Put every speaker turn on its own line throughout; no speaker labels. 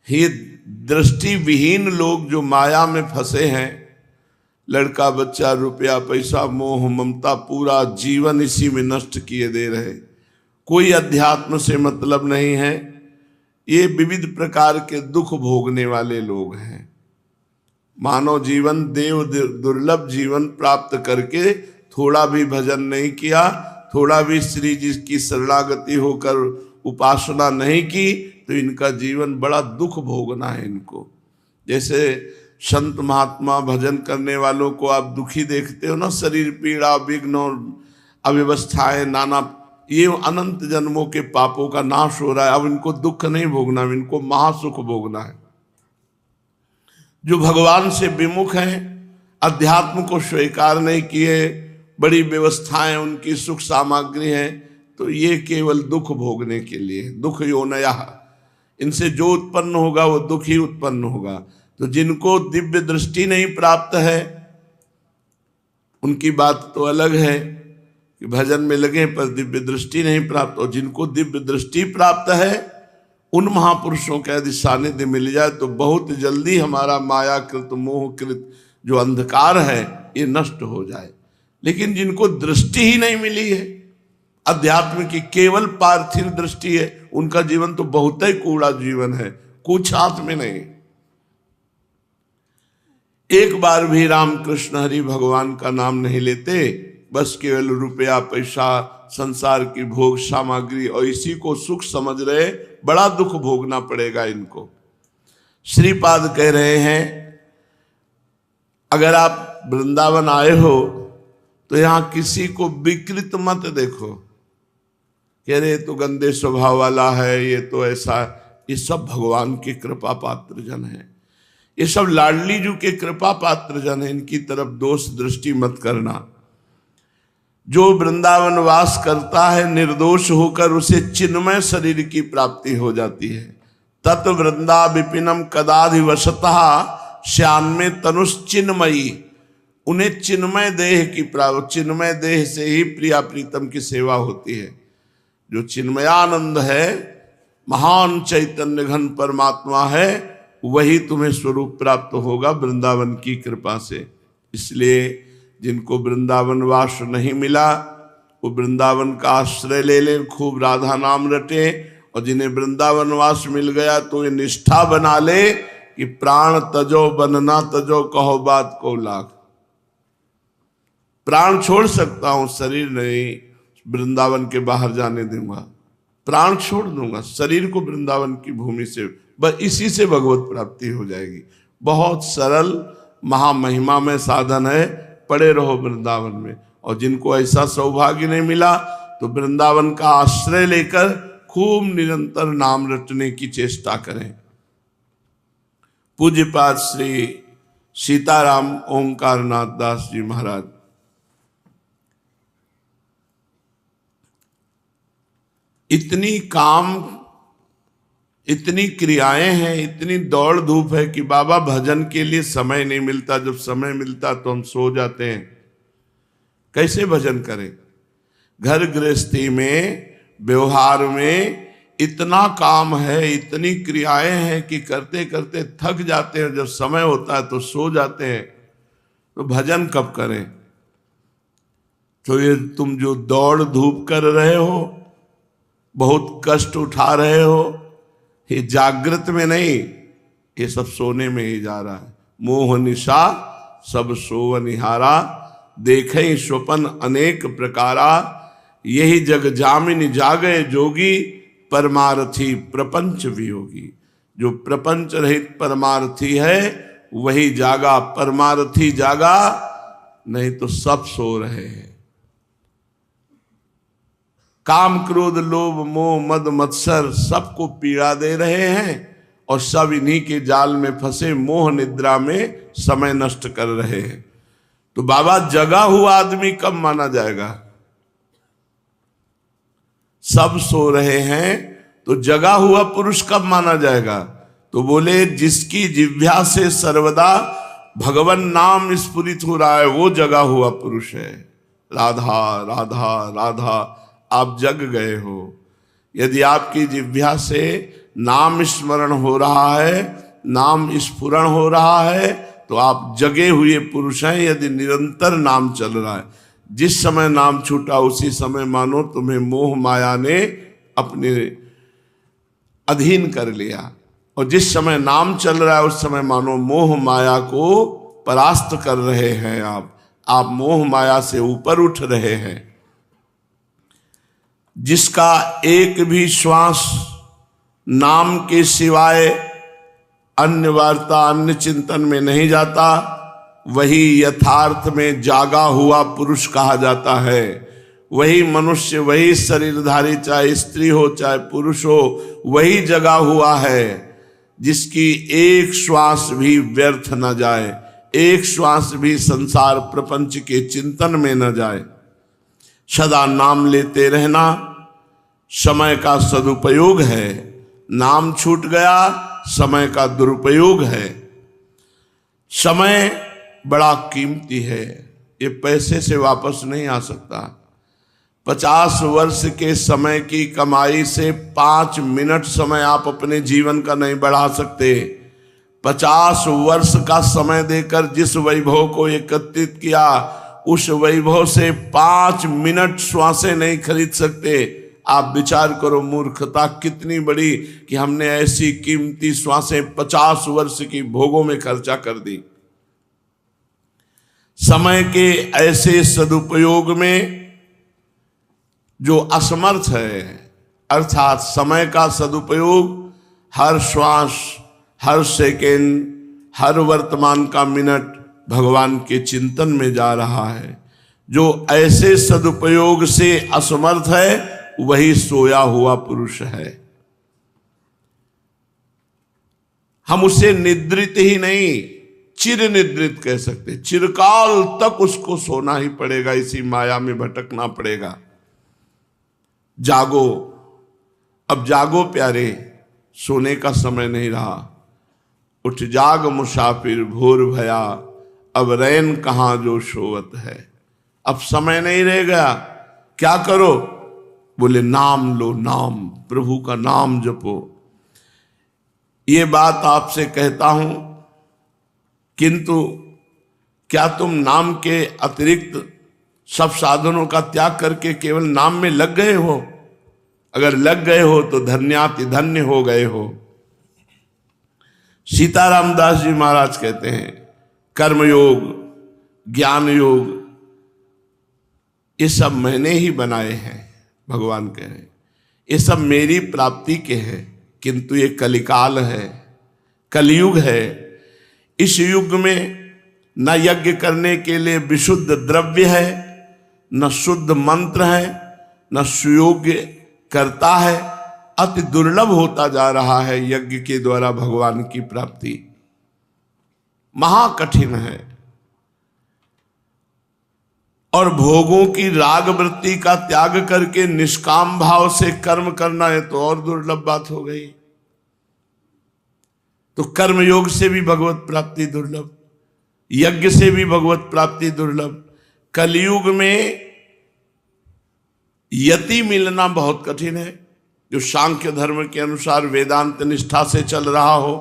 ये दृष्टि विहीन लोग जो माया में फंसे हैं, लड़का बच्चा रुपया पैसा मोह ममता पूरा जीवन इसी में नष्ट किए दे रहे, कोई अध्यात्म से मतलब नहीं है। ये विविध प्रकार के दुख भोगने वाले लोग हैं। मानव जीवन देव दुर्लभ जीवन प्राप्त करके थोड़ा भी भजन नहीं किया, थोड़ा भी श्री जी की शरणागति होकर उपासना नहीं की, तो इनका जीवन बड़ा दुख भोगना है इनको। जैसे संत महात्मा भजन करने वालों को आप दुखी देखते हो ना, शरीर पीड़ा विघ्न अव्यवस्थाएं नाना, ये अनंत जन्मों के पापों का नाश हो रहा है। अब इनको दुख नहीं भोगना, इनको महासुख भोगना है। जो भगवान से विमुख हैं, अध्यात्म को स्वीकार नहीं किए, बड़ी व्यवस्थाएं उनकी सुख सामग्री है, तो ये केवल दुख भोगने के लिए, दुख योनया, इनसे जो उत्पन्न होगा वो दुख ही उत्पन्न होगा। तो जिनको दिव्य दृष्टि नहीं प्राप्त है उनकी बात तो अलग है कि भजन में लगे पर दिव्य दृष्टि नहीं प्राप्त, और जिनको दिव्य दृष्टि प्राप्त है उन महापुरुषों का यदि सानिध्य मिल जाए तो बहुत जल्दी हमारा मायाकृत मोहकृत जो अंधकार है ये नष्ट हो जाए। लेकिन जिनको दृष्टि ही नहीं मिली है, अध्यात्म की केवल पार्थिव दृष्टि है, उनका जीवन तो बहुत ही कूड़ा जीवन है, कुछ हाथ में नहीं। एक बार भी रामकृष्ण हरि भगवान का नाम नहीं लेते, बस केवल रुपया पैसा संसार की भोग सामग्री और इसी को सुख समझ रहे, बड़ा दुख भोगना पड़ेगा इनको। श्रीपाद कह रहे हैं अगर आप वृंदावन आए हो तो यहां किसी को विकृत मत देखो, कह रहे तो गंदे स्वभाव वाला है, ये तो ऐसा, ये सब भगवान के कृपा पात्र जन है, ये सब लाडली जू के कृपा पात्र जन है, इनकी तरफ दोष दृष्टि मत करना। जो वृंदावन वास करता है निर्दोष होकर उसे चिन्मय शरीर की प्राप्ति हो जाती है। तत् वृंदा विपिनम कदाधिवशतः श्यान्मे तनुश्चिन्मयी, उन्हें चिन्मय देह की प्राप्ति, चिन्मय देह से ही प्रिया प्रीतम की सेवा होती है। जो चिन्मयानंद है, महान चैतन्य घन परमात्मा है, वही तुम्हें स्वरूप प्राप्त होगा वृंदावन की कृपा से। इसलिए जिनको वृंदावन वास नहीं मिला वो वृंदावन का आश्रय ले लें, खूब राधा नाम रटे, और जिन्हें वृंदावन वास मिल गया तो ये निष्ठा बना ले कि प्राण तजो बनना तजो कहो बात को लाख। प्राण छोड़ सकता हूं, शरीर नहीं वृंदावन के बाहर जाने दूंगा, प्राण छोड़ दूंगा, शरीर को वृंदावन की भूमि से, बस इसी से भगवत प्राप्ति हो जाएगी। बहुत सरल महामहिमा में साधन है, पड़े रहो वृंदावन में। और जिनको ऐसा सौभाग्य नहीं मिला तो वृंदावन का आश्रय लेकर खूब निरंतर नाम रटने की चेष्टा करें। पूज्यपाद श्री सीताराम ओंकारनाथ दास जी महाराज, इतनी काम इतनी क्रियाएं हैं, इतनी दौड़ धूप है कि बाबा भजन के लिए समय नहीं मिलता, जब समय मिलता तो हम सो जाते हैं। कैसे भजन करें? घर गृहस्थी में व्यवहार में इतना काम है, इतनी क्रियाएं हैं कि करते करते थक जाते हैं, जब समय होता है तो सो जाते हैं। तो भजन कब करें? तो ये तुम जो दौड़ धूप कर रहे हो, बहुत कष्ट उठा रहे हो, ये जागृत में नहीं, ये सब सोने में ही जा रहा है। मोह निशा सब सोवनिहारा, देखें स्वपन अनेक प्रकारा, यही जग जामिन जागे जोगी, परमार्थी प्रपंच वियोगी। जो प्रपंच रहित परमार्थी है वही जागा, परमार्थी जागा, नहीं तो सब सो रहे हैं। काम क्रोध लोभ मोह मद मत्सर सबको पीड़ा दे रहे हैं और सब इन्हीं के जाल में फंसे मोह निद्रा में समय नष्ट कर रहे हैं। तो बाबा जगा हुआ आदमी कब माना जाएगा? सब सो रहे हैं तो जगा हुआ पुरुष कब माना जाएगा? तो बोले जिसकी जिह्वा से सर्वदा भगवान नाम स्फुरित हो रहा है वो जगा हुआ पुरुष है। राधा राधा राधा, आप जग गए हो। यदि आपकी जिह्वा से नाम स्मरण हो रहा है, नाम स्फुरण हो रहा है, तो आप जगे हुए पुरुष हैं। यदि निरंतर नाम चल रहा है, जिस समय नाम छूटा उसी समय मानो तुम्हें मोह माया ने अपने अधीन कर लिया, और जिस समय नाम चल रहा है उस समय मानो मोह माया को परास्त कर रहे हैं। आप मोह माया से ऊपर उठ रहे हैं। जिसका एक भी श्वास नाम के सिवाय अन्य वार्ता अन्य चिंतन में नहीं जाता, वही यथार्थ में जागा हुआ पुरुष कहा जाता है। वही मनुष्य, वही शरीरधारी, चाहे स्त्री हो चाहे पुरुष हो, वही जगा हुआ है जिसकी एक श्वास भी व्यर्थ न जाए, एक श्वास भी संसार प्रपंच के चिंतन में न जाए। सदा नाम लेते रहना समय का सदुपयोग है। नाम छूट गया समय का दुरुपयोग है। समय बड़ा कीमती है, ये पैसे से वापस नहीं आ सकता। 50 वर्ष के समय की कमाई से 5 मिनट समय आप अपने जीवन का नहीं बढ़ा सकते। 50 वर्ष का समय देकर जिस वैभव को एकत्रित किया, उस वैभव से 5 मिनट श्वासें नहीं खरीद सकते। आप विचार करो मूर्खता कितनी बड़ी कि हमने ऐसी कीमती श्वासें 50 वर्ष की भोगों में खर्चा कर दी। समय के ऐसे सदुपयोग में जो असमर्थ है, अर्थात समय का सदुपयोग हर श्वास, हर सेकेंड, हर वर्तमान का मिनट भगवान के चिंतन में जा रहा है। जो ऐसे सदुपयोग से असमर्थ है वही सोया हुआ पुरुष है। हम उसे निद्रित ही नहीं, चिर निद्रित कह सकते। चिरकाल तक उसको सोना ही पड़ेगा, इसी माया में भटकना पड़ेगा। जागो, अब जागो प्यारे, सोने का समय नहीं रहा। उठ जाग मुसाफिर भोर भया, अब रैन कहां जो सोवत है। अब समय नहीं रह गया, क्या करो? बोले नाम लो, नाम, प्रभु का नाम जपो। ये बात आपसे कहता हूं, किंतु क्या तुम नाम के अतिरिक्त सब साधनों का त्याग करके केवल नाम में लग गए हो? अगर लग गए हो तो धन्याति धन्य हो गए हो। सीताराम दास जी महाराज कहते हैं कर्मयोग, ज्ञान योग, ये सब मैंने ही बनाए हैं। भगवान कह रहे हैं ये सब मेरी प्राप्ति के हैं, किंतु ये कलिकाल है, कलयुग है। इस युग में न यज्ञ करने के लिए विशुद्ध द्रव्य है, न शुद्ध मंत्र है, न सुयोग्य करता है। अति दुर्लभ होता जा रहा है यज्ञ के द्वारा भगवान की प्राप्ति, महाकठिन है। और भोगों की राग वृत्ति का त्याग करके निष्काम भाव से कर्म करना है तो और दुर्लभ बात हो गई। तो कर्म योग से भी भगवत प्राप्ति दुर्लभ, यज्ञ से भी भगवत प्राप्ति दुर्लभ। कलयुग में यति मिलना बहुत कठिन है। जो सांख्य धर्म के अनुसार वेदांत निष्ठा से चल रहा हो,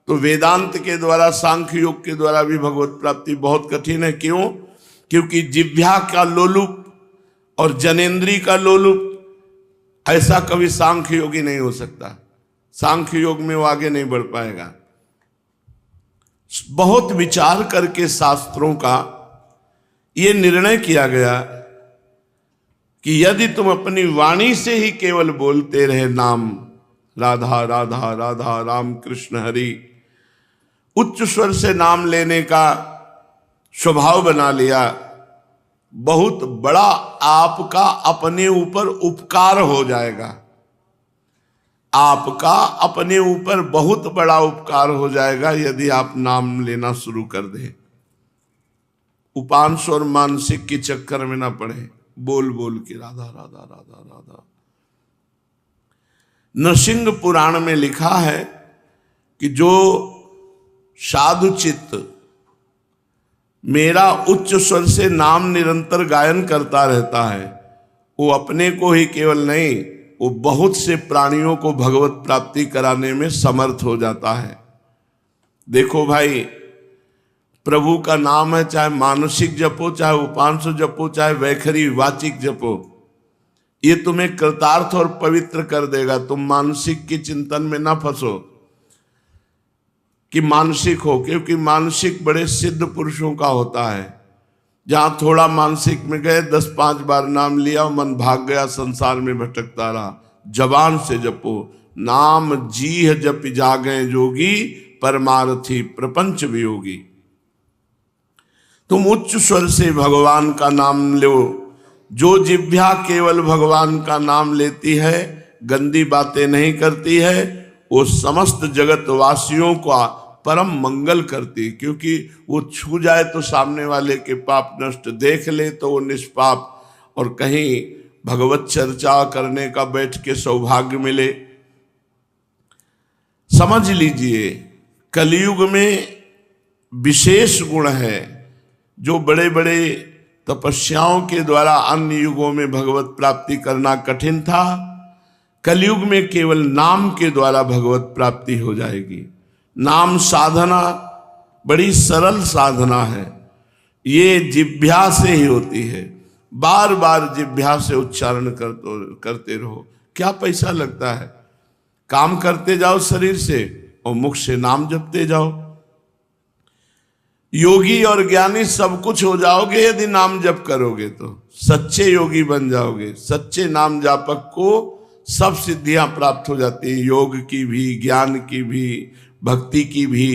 तो वेदांत के द्वारा, सांख्य योग के द्वारा भी भगवत प्राप्ति बहुत कठिन है। क्यों? क्योंकि जिह्वा का लोलुप और जनेन्द्री का लोलुप ऐसा कभी सांख्य योगी नहीं हो सकता। सांख्य योग में वो आगे नहीं बढ़ पाएगा। बहुत विचार करके शास्त्रों का ये निर्णय किया गया कि यदि तुम अपनी वाणी से ही केवल बोलते रहे नाम, राधा राधा राधा राम कृष्ण हरि, उच्च स्वर से नाम लेने का स्वभाव बना लिया, बहुत बड़ा आपका अपने ऊपर उपकार हो जाएगा। आपका अपने ऊपर बहुत बड़ा उपकार हो जाएगा यदि आप नाम लेना शुरू कर दें। उपांश और मानसिक के चक्कर में ना पड़े, बोल बोल के राधा राधा राधा राधा। नरसिंह पुराण में लिखा है कि जो साधु चित्त मेरा उच्च स्वर से नाम निरंतर गायन करता रहता है, वो अपने को ही केवल नहीं वो बहुत से प्राणियों को भगवत प्राप्ति कराने में समर्थ हो जाता है। देखो भाई, प्रभु का नाम है, चाहे मानसिक जपो, चाहे उपांशु जपो, चाहे वैखरी वाचिक जपो, ये तुम्हें कृतार्थ और पवित्र कर देगा। तुम मानसिक के चिंतन में ना फंसो कि मानसिक हो, क्योंकि मानसिक बड़े सिद्ध पुरुषों का होता है। जहां थोड़ा मानसिक में गए, 10-5 बार नाम लिया, मन भाग गया, संसार में भटकता रहा। जबान से जपो, नाम जीह जप जागे जोगी, परमार्थी प्रपंच वियोगी। तुम उच्च स्वर से भगवान का नाम लो। जो जिह्वा केवल भगवान का नाम लेती है, गंदी बातें नहीं करती है, वो समस्त जगत वासियों का परम मंगल करती, क्योंकि वो छू जाए तो सामने वाले के पाप नष्ट, देख ले तो वो निष्पाप, और कहीं भगवत चर्चा करने का बैठ के सौभाग्य मिले। समझ लीजिए, कलयुग में विशेष गुण है जो बड़े बड़े तपस्याओं के द्वारा अन्य युगों में भगवत प्राप्ति करना कठिन था। कलयुग में केवल नाम के द्वारा भगवत प्राप्ति हो जाएगी। नाम साधना बड़ी सरल साधना है, ये जिह्वा से ही होती है। बार बार जिह्वा से उच्चारण करते रहो। क्या पैसा लगता है? काम करते जाओ शरीर से और मुख से नाम जपते जाओ। योगी और ज्ञानी सब कुछ हो जाओगे यदि नाम जप करोगे तो। सच्चे योगी बन जाओगे। सच्चे नाम जापक को सब सिद्धियां प्राप्त हो जाती है, योग की भी, ज्ञान की भी, भक्ति की भी।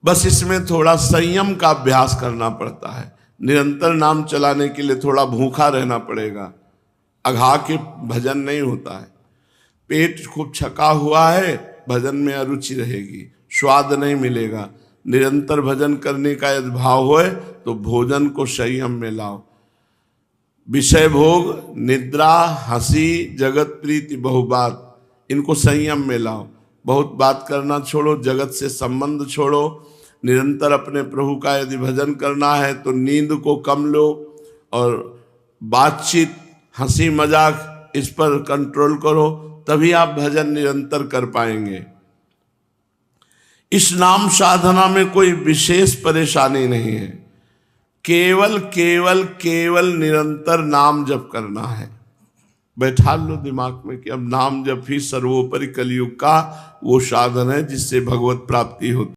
बस इसमें थोड़ा संयम का अभ्यास करना पड़ता है। निरंतर नाम चलाने के लिए थोड़ा भूखा रहना पड़ेगा। अघा के भजन नहीं होता है। पेट खूब छका हुआ है, भजन में अरुचि रहेगी, स्वाद नहीं मिलेगा। निरंतर भजन करने का यदि भाव होए तो भोजन को संयम में लाओ। विषय भोग, निद्रा, हंसी, जगत प्रीति, बहुबात, इनको संयम में लाओ। बहुत बात करना छोड़ो, जगत से संबंध छोड़ो। निरंतर अपने प्रभु का यदि भजन करना है तो नींद को कम लो, और बातचीत, हंसी मजाक, इस पर कंट्रोल करो, तभी आप भजन निरंतर कर पाएंगे। इस नाम साधना में कोई विशेष परेशानी नहीं है। केवल केवल केवल निरंतर नाम जप करना है। बैठा लो दिमाग में कि अब नाम जप ही सर्वोपरि कलयुग का वो साधन है जिससे भगवत प्राप्ति होती।